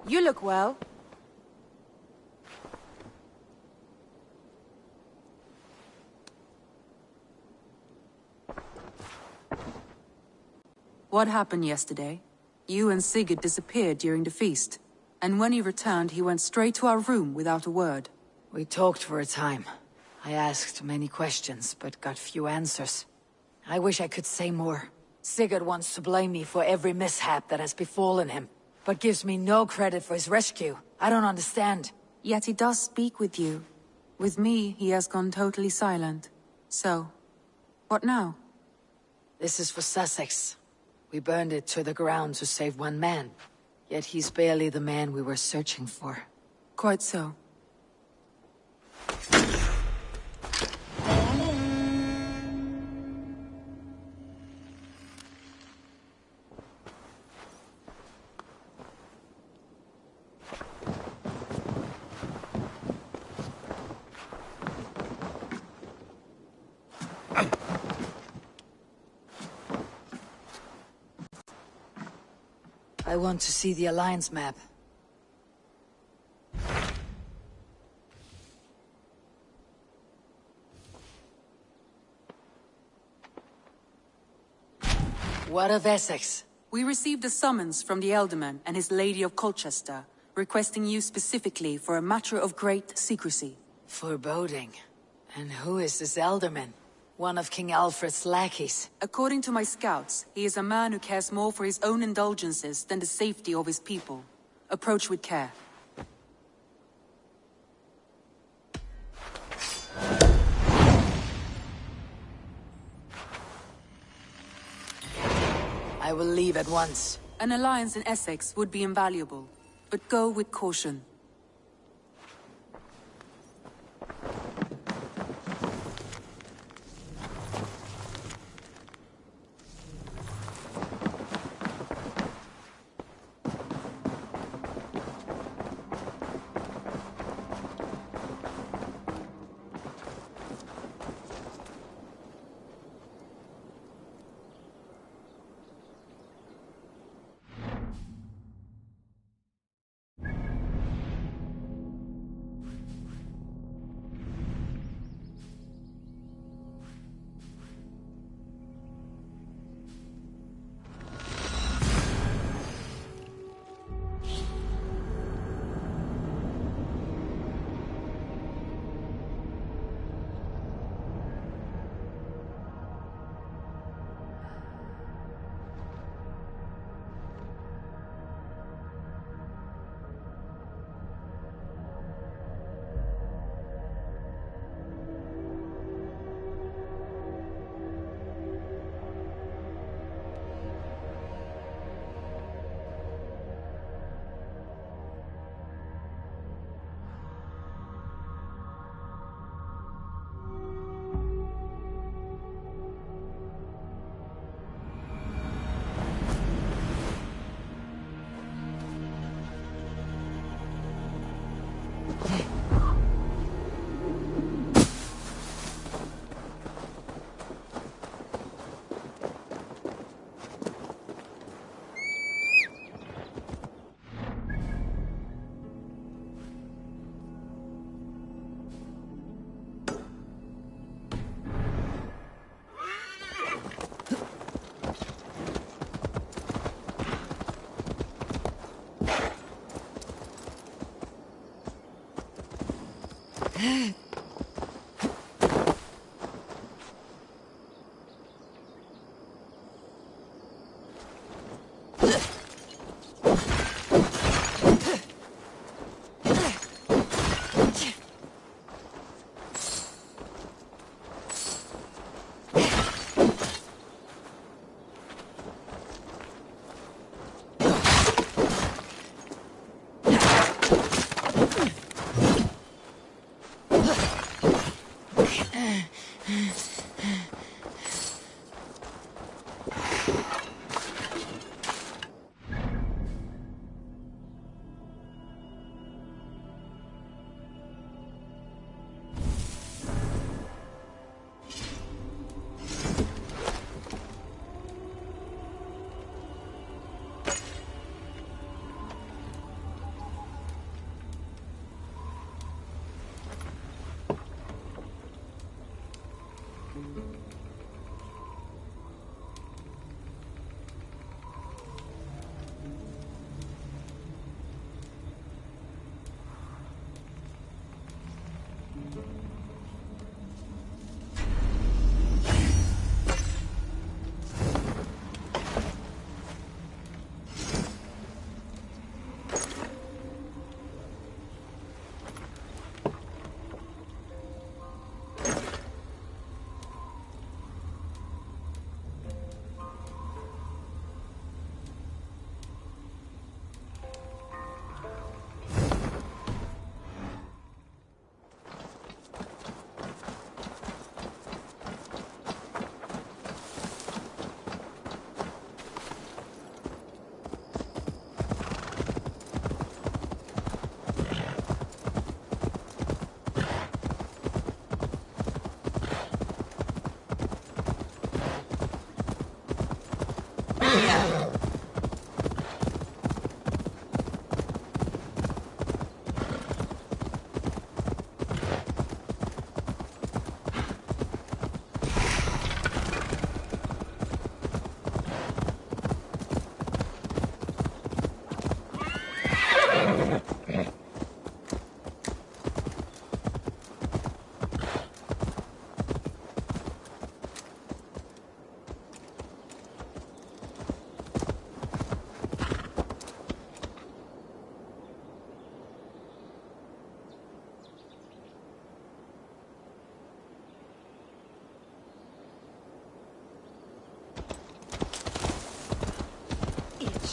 You look well. What happened yesterday? You and Sigurd disappeared during the feast. And when he returned, he went straight to our room without a word. We talked for a time. I asked many questions, but got few answers. I wish I could say more. Sigurd wants to blame me for every mishap that has befallen him, but gives me no credit for his rescue. I don't understand. Yet he does speak with you. With me, he has gone totally silent. So, what now? This is for Sussex. We burned it to the ground to save one man. Yet he's barely the man we were searching for. Quite so. I want to see the Alliance map. What of Essex? We received a summons from the Elderman and his Lady of Colchester, requesting you specifically for a matter of great secrecy. Foreboding. And who is this Elderman? One of King Alfred's lackeys. According to my scouts, he is a man who cares more for his own indulgences than the safety of his people. Approach with care. I will leave at once. An alliance in Essex would be invaluable, but go with caution.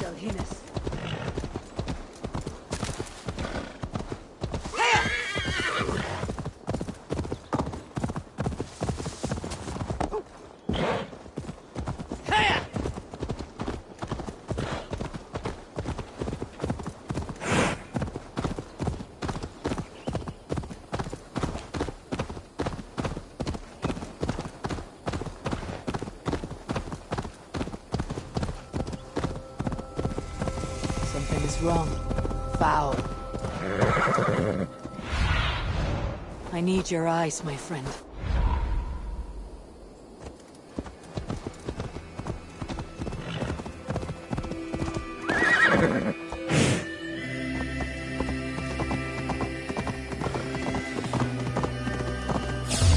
Your Highness. Something is wrong. Foul. I need your eyes, my friend.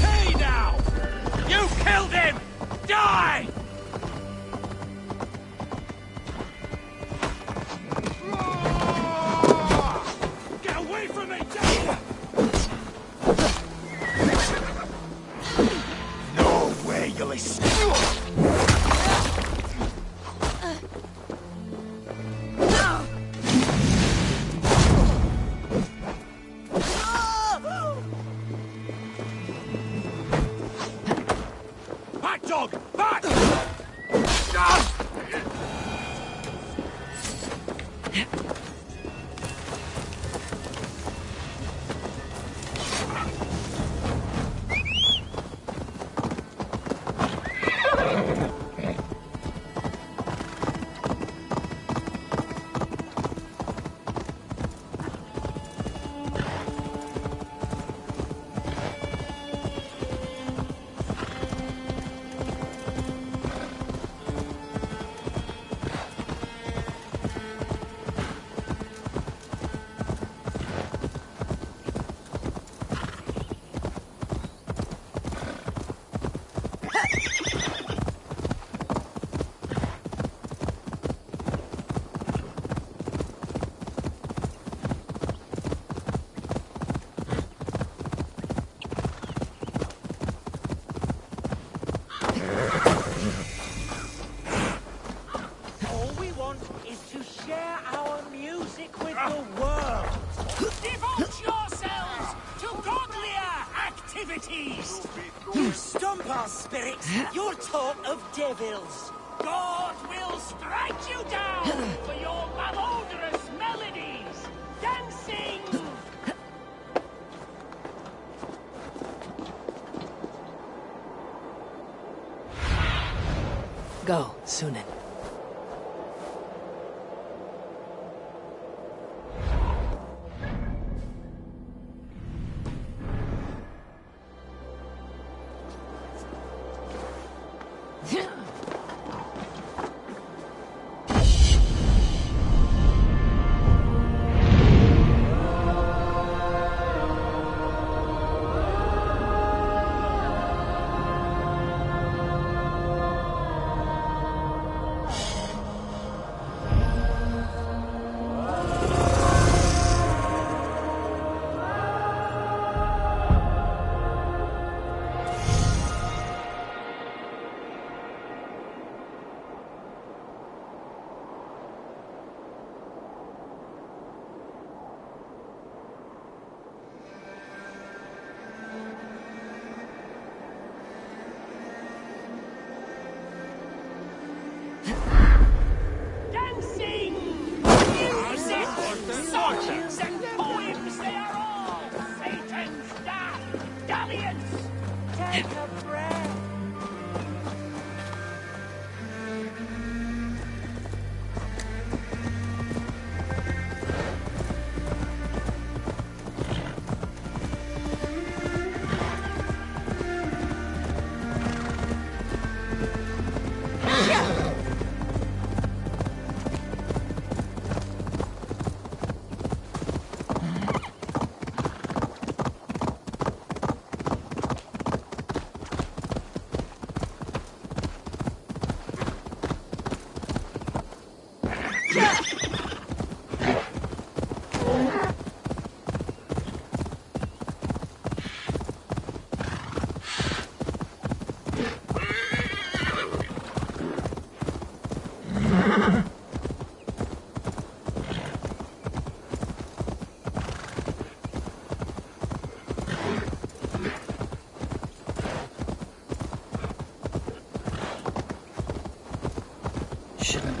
Hey now! You killed him! Die! Get away from me! No way you'll escape! Back, dog! Back! All we want is to share our music with the world. Devote yourselves to godlier activities. You stomp our spirits. You're talk of devils. God will strike you down for your malodorous melodies. Dancing. Go, Sunan. Dancing! Music! Songs and poems, they are all Satan's dark dalliance! Take a breath.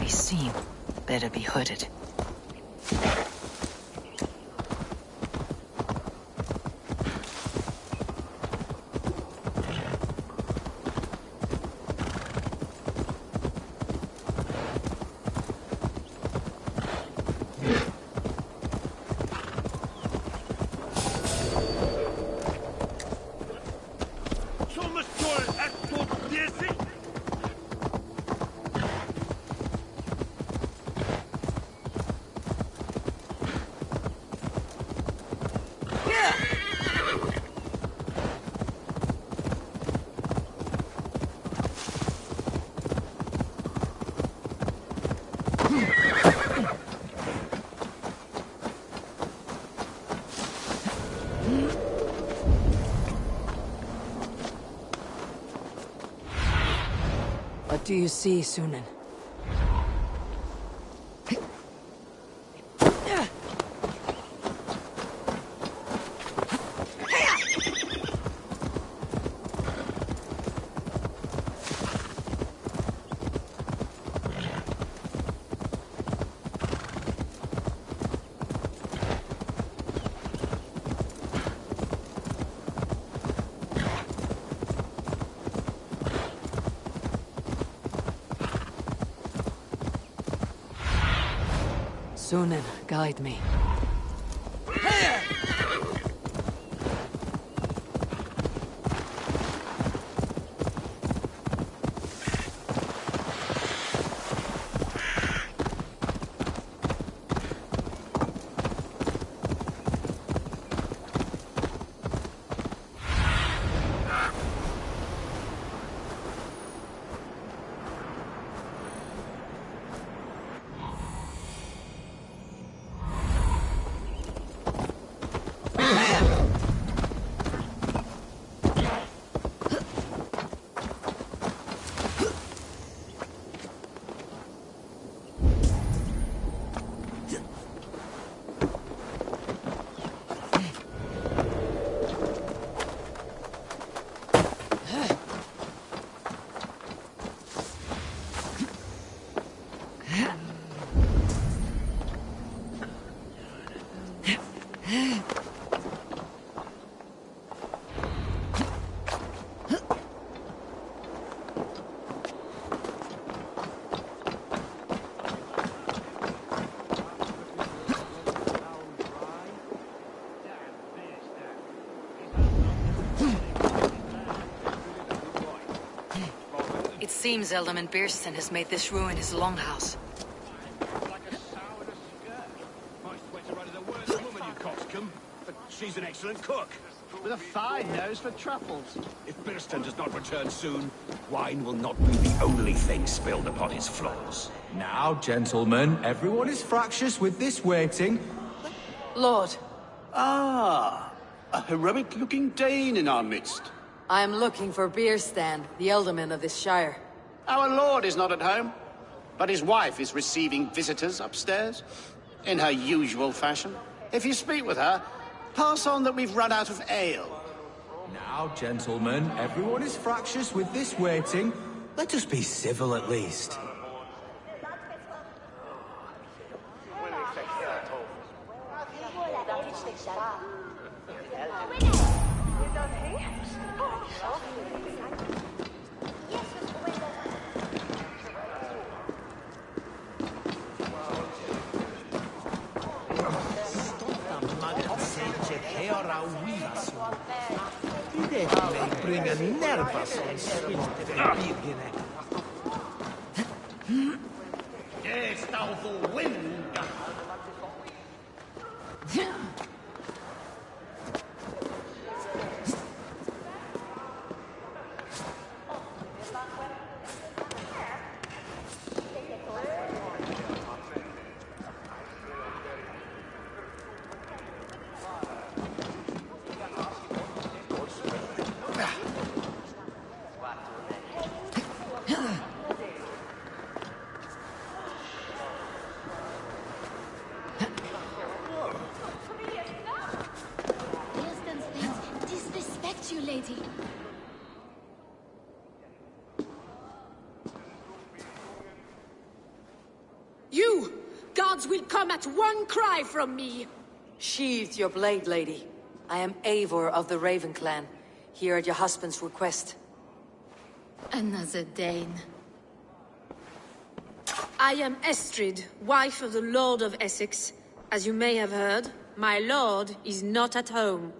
be seen. Better be hooded. What do you see, Sunan? Sunan, guide me. It seems Alderman Beerston has made this ruin his longhouse. Like a sow in a skirt. My sweater running the worst woman, you coxcomb. But she's an excellent cook. With a fine nose for truffles. If Beerston does not return soon, wine will not be the only thing spilled upon his floors. Now, gentlemen, everyone is fractious with this waiting. Lord, Ah, a heroic-looking Dane in our midst. I am looking for Beerstan, the alderman of this shire. Our lord is not at home, but his wife is receiving visitors upstairs, in her usual fashion. If you speak with her, pass on that we've run out of ale. Now, gentlemen, everyone is fractious with this waiting. Let us be civil at least. Bringa nervas och svilte Birgine. Está for wind. guards will come at one cry from me! Sheathe your blade, lady. I am Eivor of the Raven Clan, here at your husband's request. Another Dane. I am Estrid, wife of the Lord of Essex. As you may have heard, my lord is not at home.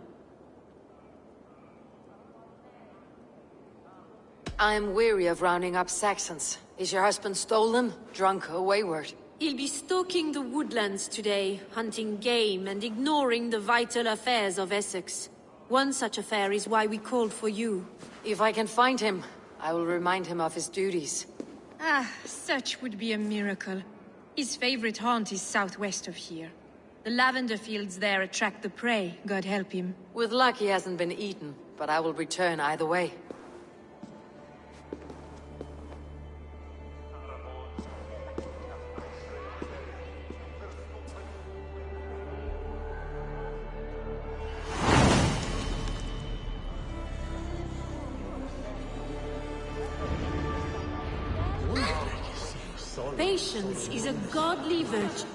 I am weary of rounding up Saxons. Is your husband stolen, drunk, or wayward? He'll be stalking the woodlands today, hunting game and ignoring the vital affairs of Essex. One such affair is why we called for you. If I can find him, I will remind him of his duties. Ah, such would be a miracle. His favorite haunt is southwest of here. The lavender fields there attract the prey, God help him. With luck he hasn't been eaten, but I will return either way. Patience is a godly virtue.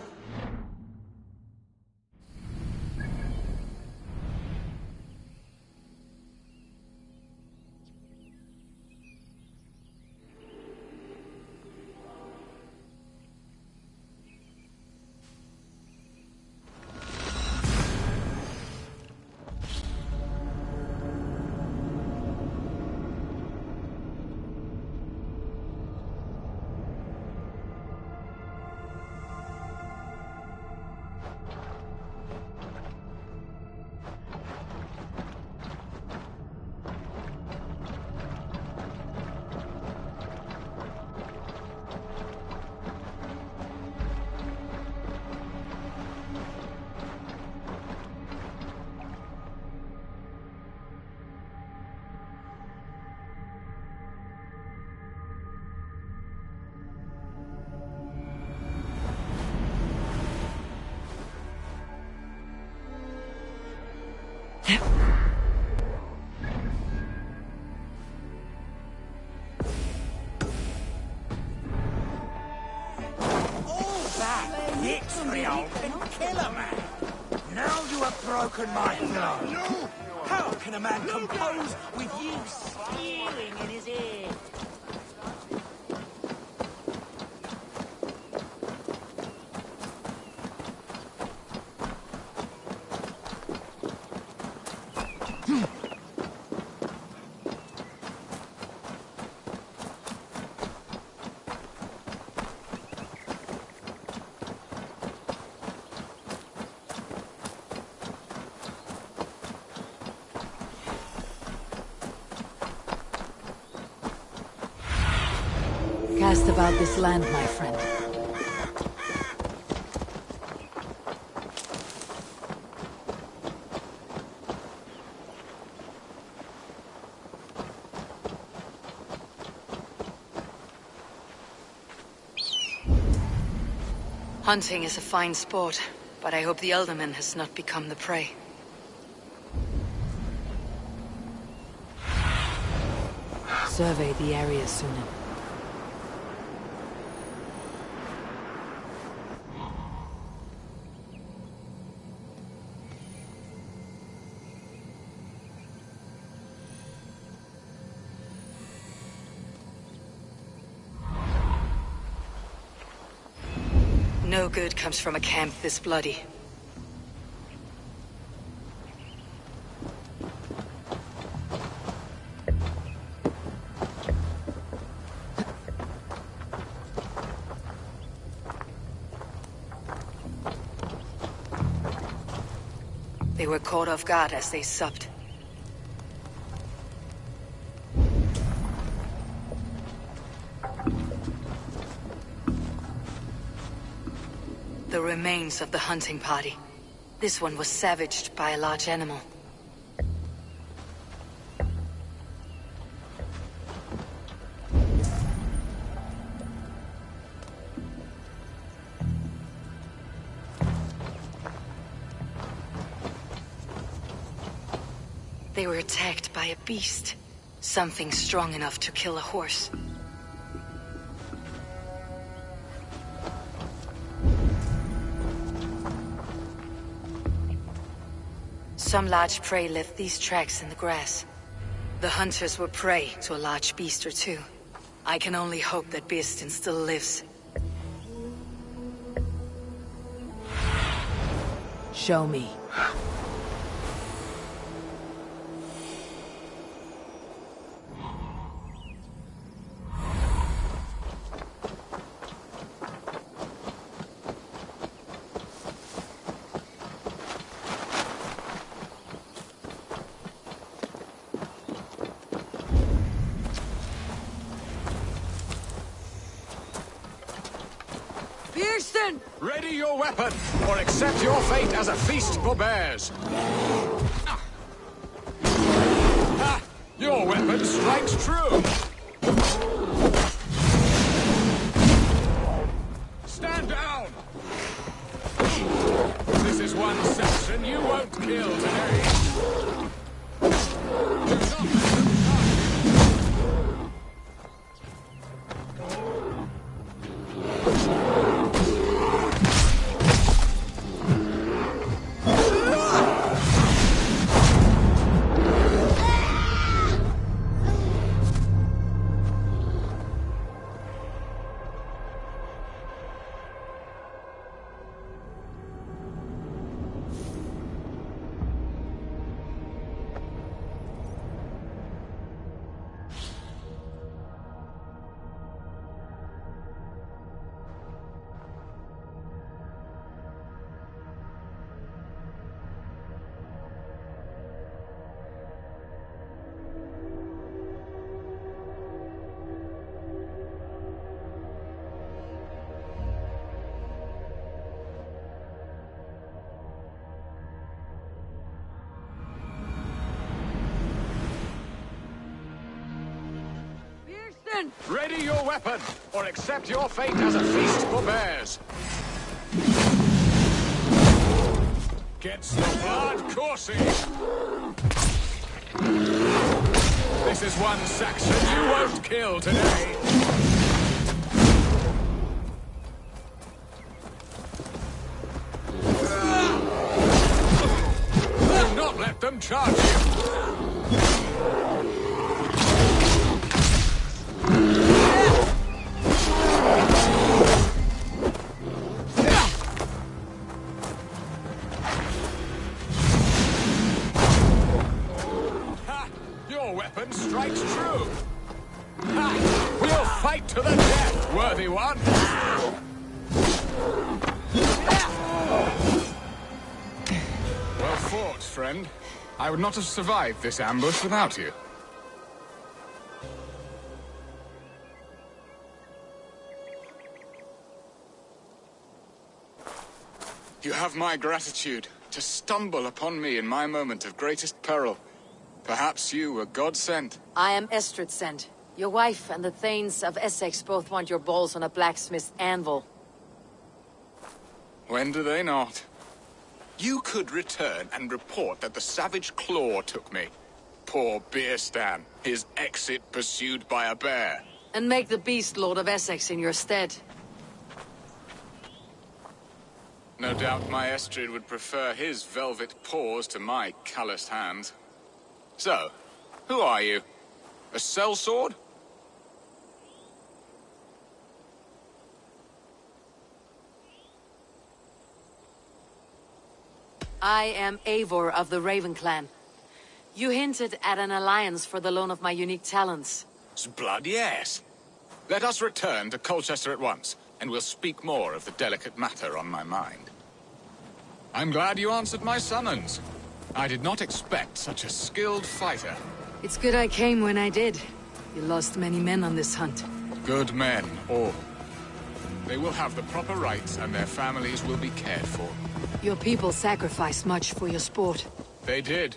Broken my throne. How can a man compose with you squealing in his ear? Cast about this land, my friend. Hunting is a fine sport, but I hope the Elderman has not become the prey. Survey the area soon. No good comes from a camp this bloody. They were caught off guard as they supped. The remains of the hunting party. This one was savaged by a large animal. They were attacked by a beast. Something strong enough to kill a horse. Some large prey left these tracks in the grass. The hunters were prey to a large beast or two. I can only hope that Beastin still lives. Show me. Ready your weapon, or accept your fate as a feast for bears. Ha! Your weapon strikes true. Stand down! This is one section you won't kill today. Do not let them Ready your weapon, or accept your fate as a feast for bears. Gets the blood coursing. This is one section you won't kill today. Do not let them charge you. Strikes true. Ha! We'll fight to the death, worthy one. Well fought, friend. I would not have survived this ambush without you. You have my gratitude to stumble upon me in my moment of greatest peril. Perhaps you were God-sent. I am Estrid sent. Your wife and the Thanes of Essex both want your balls on a blacksmith's anvil. When do they not? You could return and report that the savage Claw took me. Poor Beerstan, his exit pursued by a bear. And make the beast Lord of Essex in your stead. No doubt my Estrid would prefer his velvet paws to my calloused hands. So, who are you? A sellsword? I am Eivor of the Raven Clan. You hinted at an alliance for the loan of my unique talents. Blood, yes. Let us return to Colchester at once, and we'll speak more of the delicate matter on my mind. I'm glad you answered my summons. I did not expect such a skilled fighter. It's good I came when I did. You lost many men on this hunt. Good men, all. They will have the proper rights, and their families will be cared for. Your people sacrificed much for your sport. They did.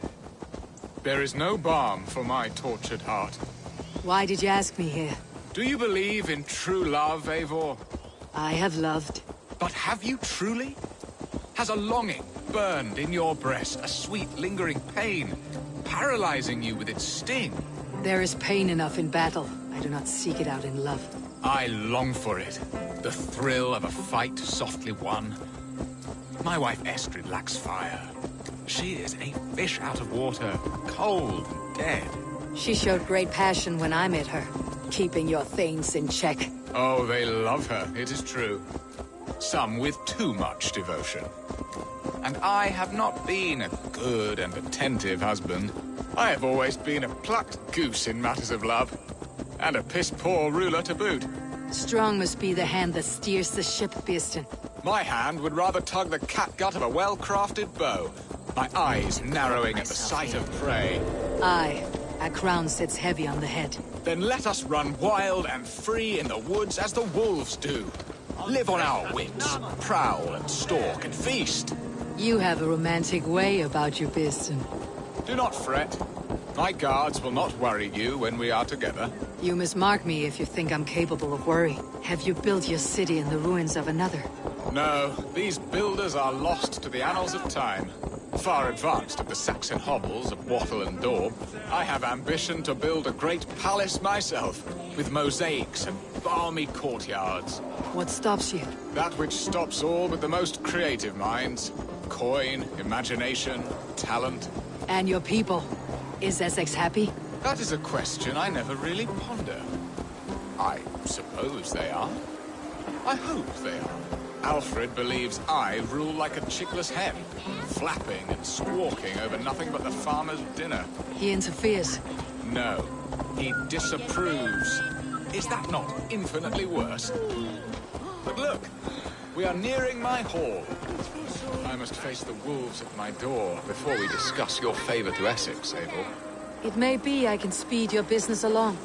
There is no balm for my tortured heart. Why did you ask me here? Do you believe in true love, Eivor? I have loved. But have you truly? Has a longing burned in your breast, a sweet, lingering pain, paralyzing you with its sting? There is pain enough in battle. I do not seek it out in love. I long for it. The thrill of a fight softly won. My wife Estrid lacks fire. She is a fish out of water, cold and dead. She showed great passion when I met her, keeping your Thanes in check. Oh, they love her, it is true. Some with too much devotion. And I have not been a good and attentive husband. I have always been a plucked goose in matters of love. And a piss-poor ruler to boot. Strong must be the hand that steers the ship, Birsten. My hand would rather tug the catgut of a well-crafted bow. My eyes narrowing at the sight of prey. Aye, a crown sits heavy on the head. Then let us run wild and free in the woods as the wolves do. Live on our wits, prowl and stalk and feast. You have a romantic way about you, Birsten. Do not fret. My guards will not worry you when we are together. You must mark me if you think I'm capable of worry. Have you built your city in the ruins of another? No, these builders are lost to the annals of time. Far advanced of the Saxon hovels of Wattle and Daub, I have ambition to build a great palace myself, with mosaics and balmy courtyards. What stops you? That which stops all but the most creative minds. Coin, imagination, talent. And your people? Is Essex happy? That is a question I never really ponder. I suppose they are. I hope they are. Alfred believes I rule like a chickless hen, flapping and squawking over nothing but the farmer's dinner. He interferes. No, he disapproves. Is that not infinitely worse? But look, we are nearing my hall. I must face the wolves at my door before we discuss your favor to Essex, Abel. It may be I can speed your business along.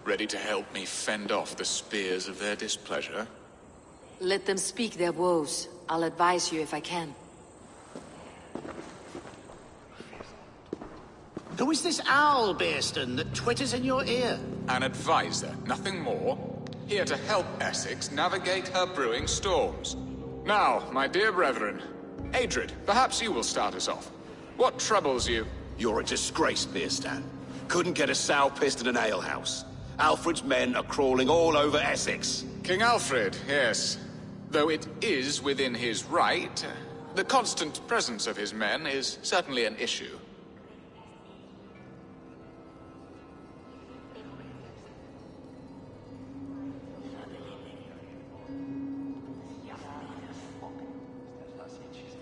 Ready to help me fend off the spears of their displeasure? Let them speak their woes. I'll advise you if I can. Who is this owl, Birsten, that twitters in your ear? An advisor, nothing more. Here to help Essex navigate her brewing storms. Now, my dear brethren, Adrid, perhaps you will start us off. What troubles you? You're a disgrace, Birsten. Couldn't get a sow pissed in an alehouse. Alfred's men are crawling all over Essex. King Alfred, yes. Though it is within his right, the constant presence of his men is certainly an issue.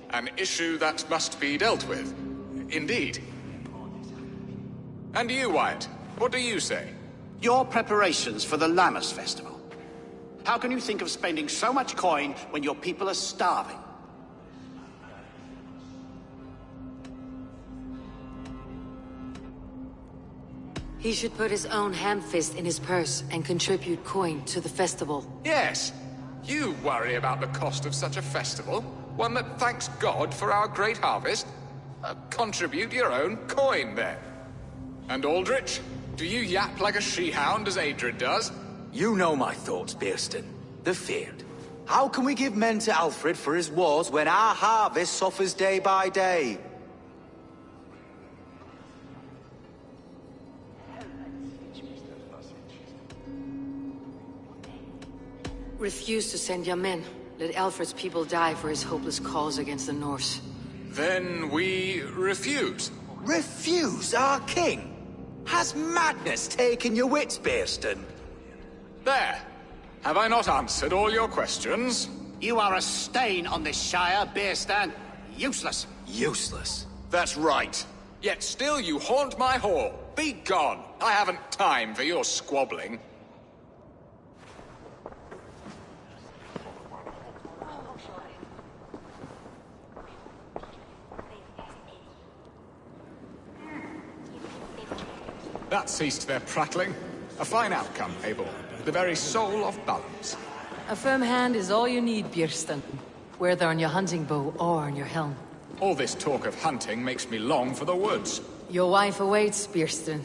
An issue that must be dealt with. Indeed. And you, Wyatt, what do you say? Your preparations for the Lammas festival. How can you think of spending so much coin when your people are starving? He should put his own ham-fist in his purse and contribute coin to the festival. Yes. You worry about the cost of such a festival? One that thanks God for our great harvest? Contribute your own coin, then. And Aldrich? Do you yap like a she-hound as Adrid does? You know my thoughts, Birsten. They're feared. How can we give men to Alfred for his wars when our harvest suffers day by day? Refuse to send your men. Let Alfred's people die for his hopeless cause against the Norse. Then we refuse. Refuse our king? Has madness taken your wits, Birsten? There. Have I not answered all your questions? You are a stain on this shire, Birsten. Useless. Useless. That's right. Yet still you haunt my hall. Be gone. I haven't time for your squabbling. That ceased their prattling. A fine outcome, Abel. The very soul of balance. A firm hand is all you need, Björsten. Whether on your hunting bow or on your helm. All this talk of hunting makes me long for the woods. Your wife awaits, Björsten.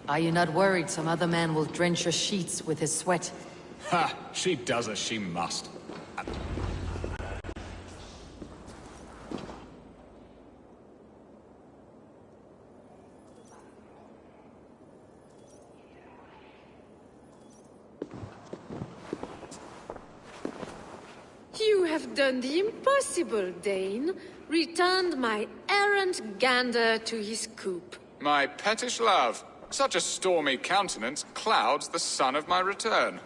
Are you not worried some other man will drench your sheets with his sweat? Ha! She does as she must. You have done the impossible, Dane. Returned my errant gander to his coop. My pettish love. Such a stormy countenance clouds the sun of my return.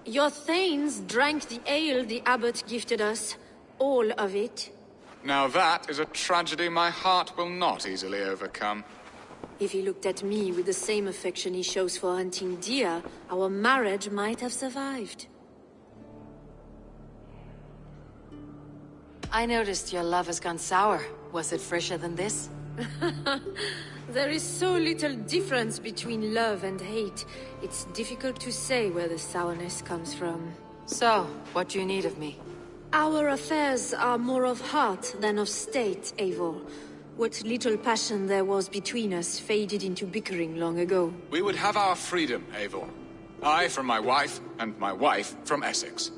Your thanes drank the ale the abbot gifted us. All of it. Now that is a tragedy my heart will not easily overcome. If he looked at me with the same affection he shows for hunting deer, our marriage might have survived. I noticed your love has gone sour. Was it fresher than this? There is so little difference between love and hate. It's difficult to say where the sourness comes from. So, what do you need of me? Our affairs are more of heart than of state, Eivor. What little passion there was between us faded into bickering long ago. We would have our freedom, Eivor. I from my wife, and my wife from Essex.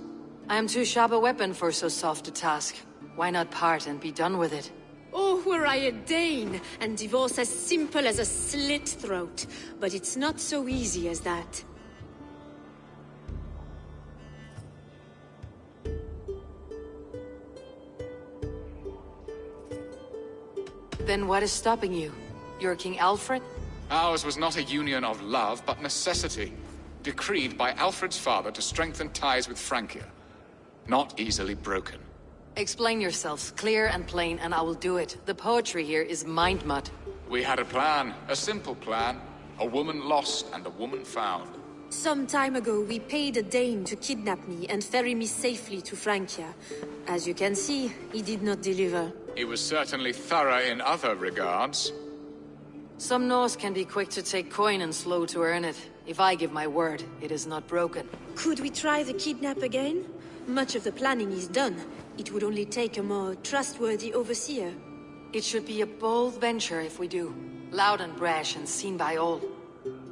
I am too sharp a weapon for so soft a task. Why not part and be done with it? Oh, were I a Dane, and divorce as simple as a slit throat. But it's not so easy as that. Then what is stopping you? You're King Alfred? Ours was not a union of love, but necessity. Decreed by Alfred's father to strengthen ties with Francia. Not easily broken. Explain yourselves, clear and plain, and I will do it. The poetry here is mind mud. We had a plan, a simple plan. A woman lost and a woman found. Some time ago, we paid a Dane to kidnap me and ferry me safely to Francia. As you can see, he did not deliver. He was certainly thorough in other regards. Some Norse can be quick to take coin and slow to earn it. If I give my word, it is not broken. Could we try the kidnap again? Much of the planning is done. It would only take a more trustworthy overseer. It should be a bold venture if we do. Loud and brash and seen by all.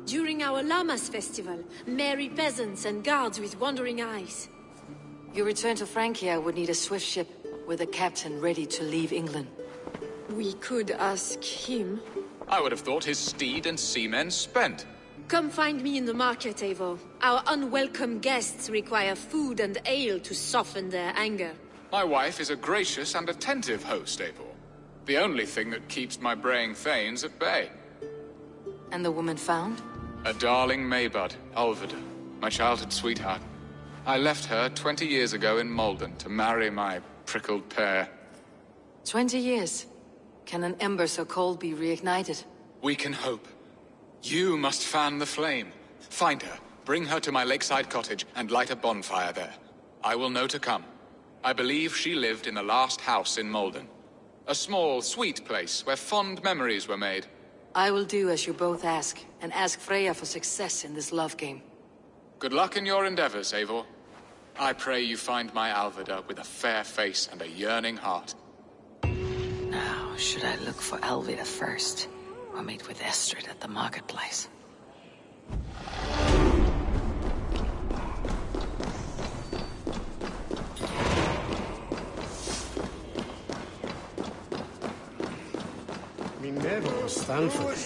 During our Llamas festival, merry peasants and guards with wandering eyes. Your return to Francia would need a swift ship, with a captain ready to leave England. We could ask him. I would have thought his steed and seamen spent. Come find me in the market, Eivor. Our unwelcome guests require food and ale to soften their anger. My wife is a gracious and attentive host, Eivor. The only thing that keeps my braying thanes at bay. And the woman found? A darling Maybud, Ulvida, my childhood sweetheart. I left her 20 years ago in Malden to marry my prickled pear. 20 years? Can an ember so cold be reignited? We can hope. You must fan the flame. Find her, bring her to my lakeside cottage, and light a bonfire there. I will know to come. I believe she lived in the last house in Malden. A small, sweet place where fond memories were made. I will do as you both ask, and ask Freya for success in this love game. Good luck in your endeavors, Eivor. I pray you find my Alvida with a fair face and a yearning heart. Now, should I look for Alvida first, or meet with Estrid at the marketplace? Mi never stand for it.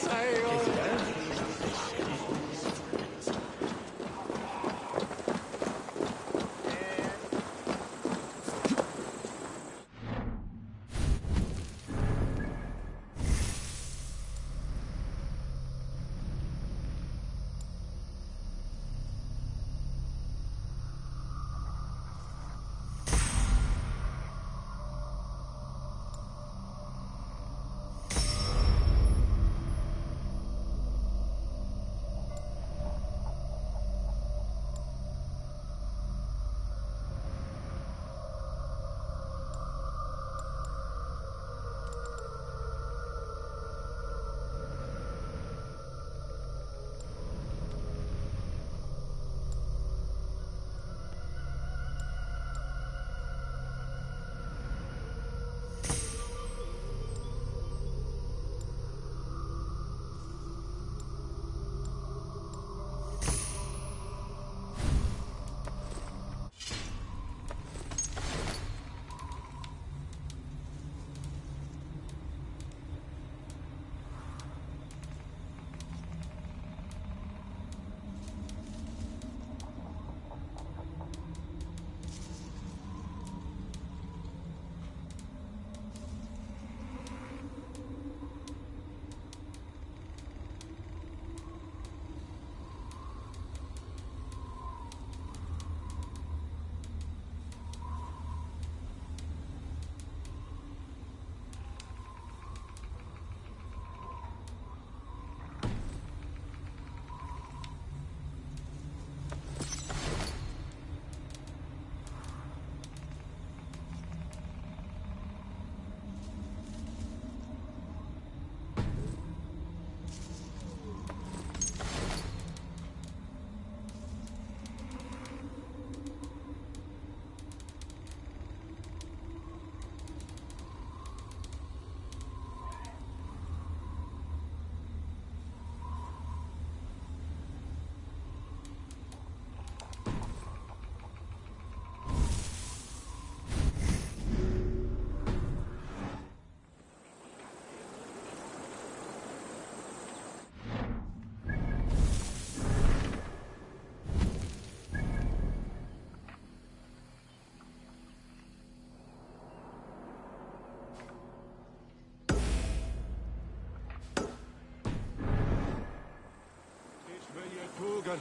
Sigurd.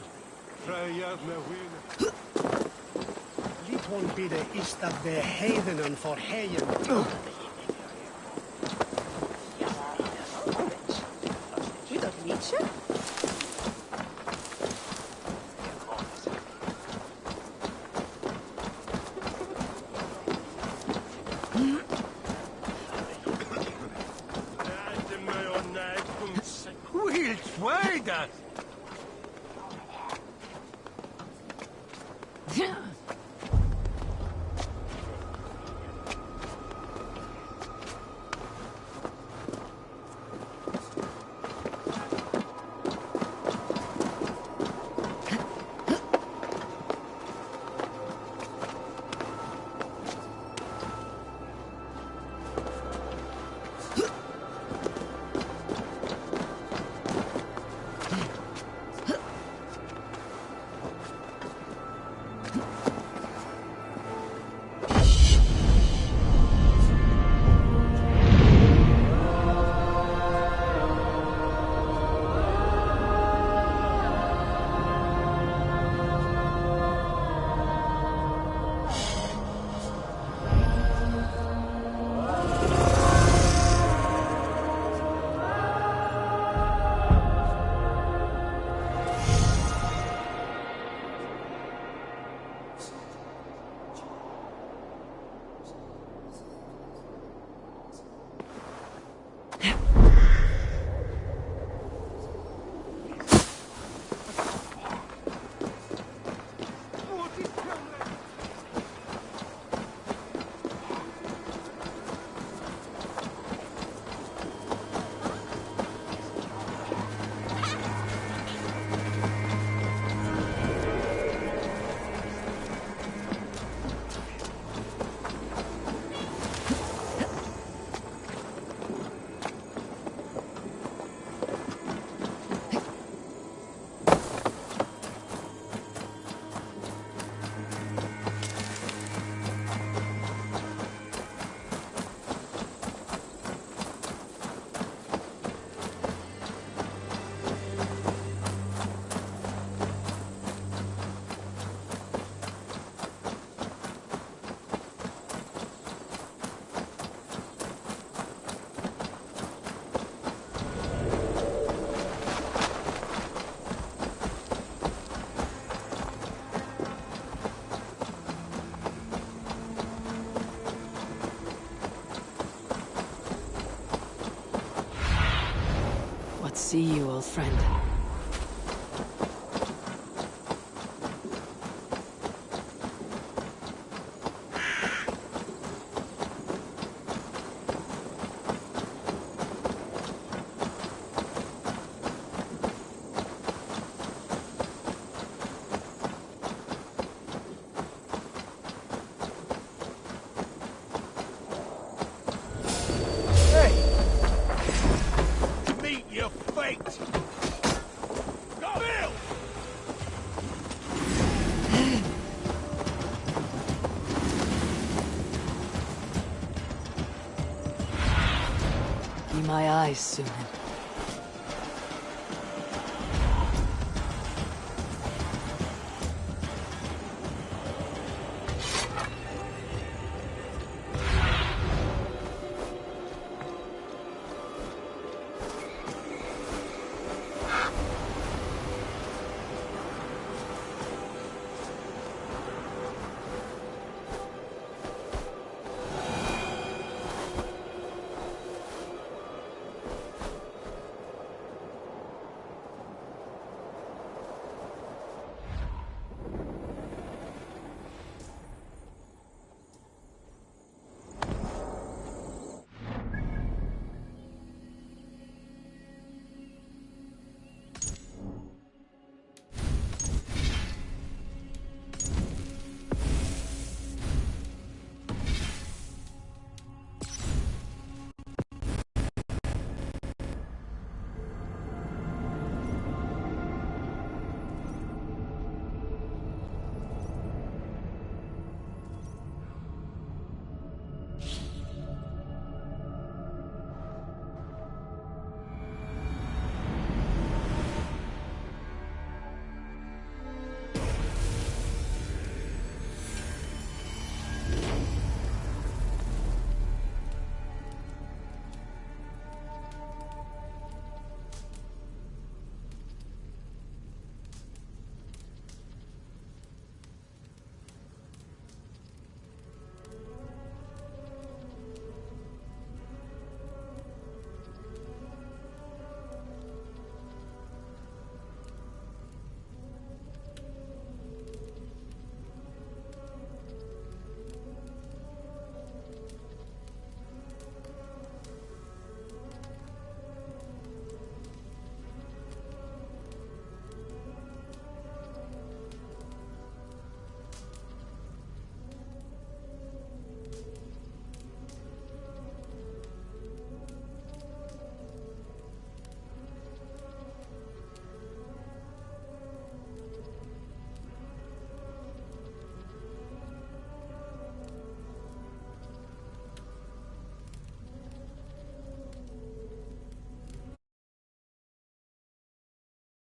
Freya me win. Lit one bidde is dat de heidenen for heien. Wie dat liedje? Wild Schweider! See you, old friend. My eyes soon.